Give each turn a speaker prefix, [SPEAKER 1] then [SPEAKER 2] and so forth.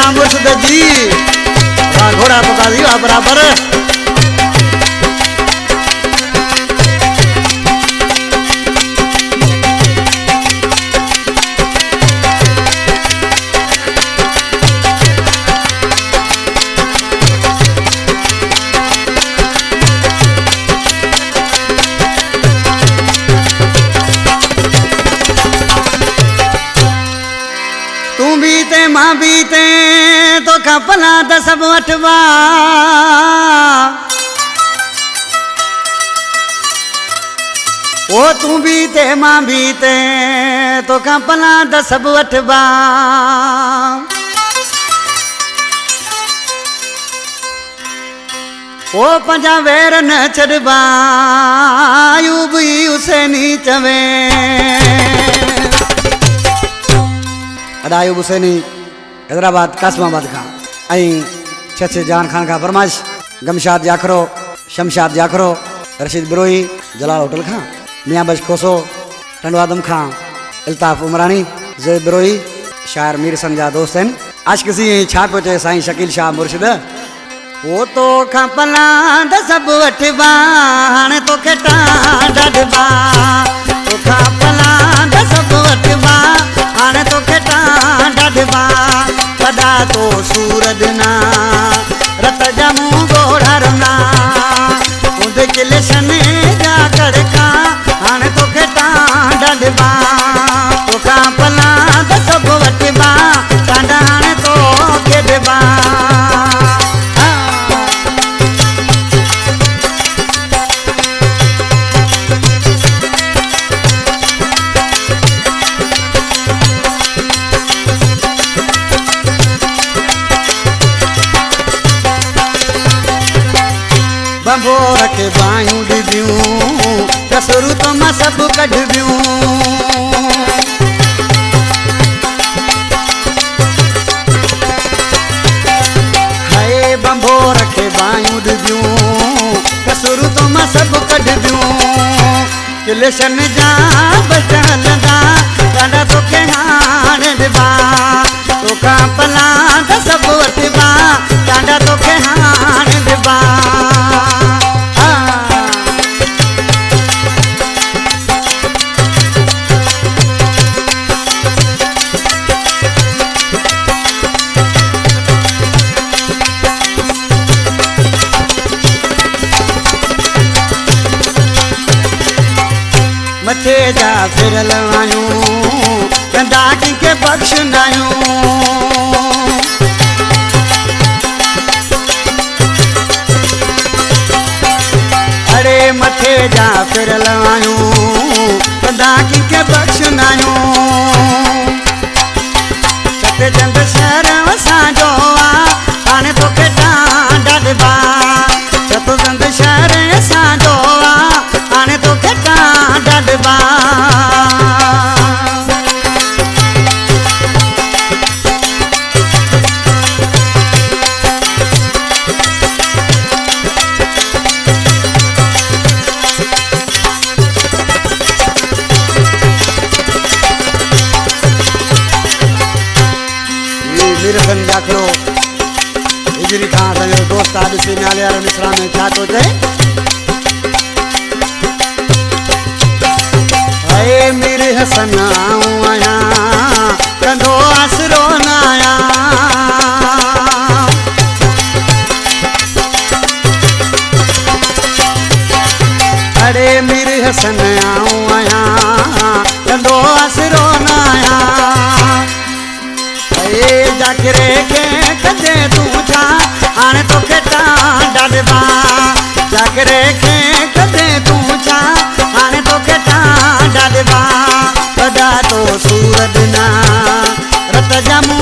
[SPEAKER 1] आ मुर्शिद जी घोड़ा पका दियो बराबर मां बीते तो खपला त सब वठवा ओ तू बीते मां बीते तो खपला त सब वठवा ओ पंजा वेर न छड़वा अयूब ही हुसैनी चवे अदा अयूब हुसैनी हैदराबाद कासमाबाद खां छे जान खान का फरमाइश गमशाद जाखरो शमशाद जाखरो रशीद बिरोही जलाल होटल खां मियाँ बश खोसो टंडवादम खां इल्ताफ उमरानी ज़ैद बिरोही शायर मीर संजा दोस्त हैं आज किसी छा पियो चए साईं शकील शाह मुर्शिद वो तो खपला द सब वठबा हाणे तोखे टांडबा तो खपला द सब वठबा हाणे तोखे टांडबा पदा तो सूरज ना रत जमू गोढ़रना उद किलशन जा कड़का हाणे तोखे टांडबा तो खपला द सब वठबा टांड हाणे तोखे ॾिबा बंबोर के बायूं ॾिबियूं कसरू तो मां सब कढबियूं हाय बंबोर के बायूं ॾिबियूं कसरू तो मां सब कढबियूं किलशन जा बचन लगा कांडा तोखे हाणे ॾिबा तोखां पला त सब वठबा कांडा तोखे हाणे ॾिबा मथे जा फिरल आयूं कंदा कंहिंखे बख़्शन आयूं अरे मथे जा फिरल आयूं कंदा कंहिंखे बख़्शन आयूं सतचंद शहर असांजो आहे हाणे तोखे टांडबा सतचंद शहर असांजो आहे हाणे तोखे टांडबा मीर संजा जाखरो हिजरी खां असांजो दोस्त आहे ॾिसी नाले वारे मिसरा में छा थो चए हाय मीर हसन आऊं आहियां कंदो आसरो न आहियां अरे मीर हसन आऊं आहियां कंदो आसरो न आहियां जाकरे के कदे तू छा हाणे तोखे टांडबा जाकरे के कदे तू छा हाणे तोखे टांडबा पदा तो सूरज ना रत जमू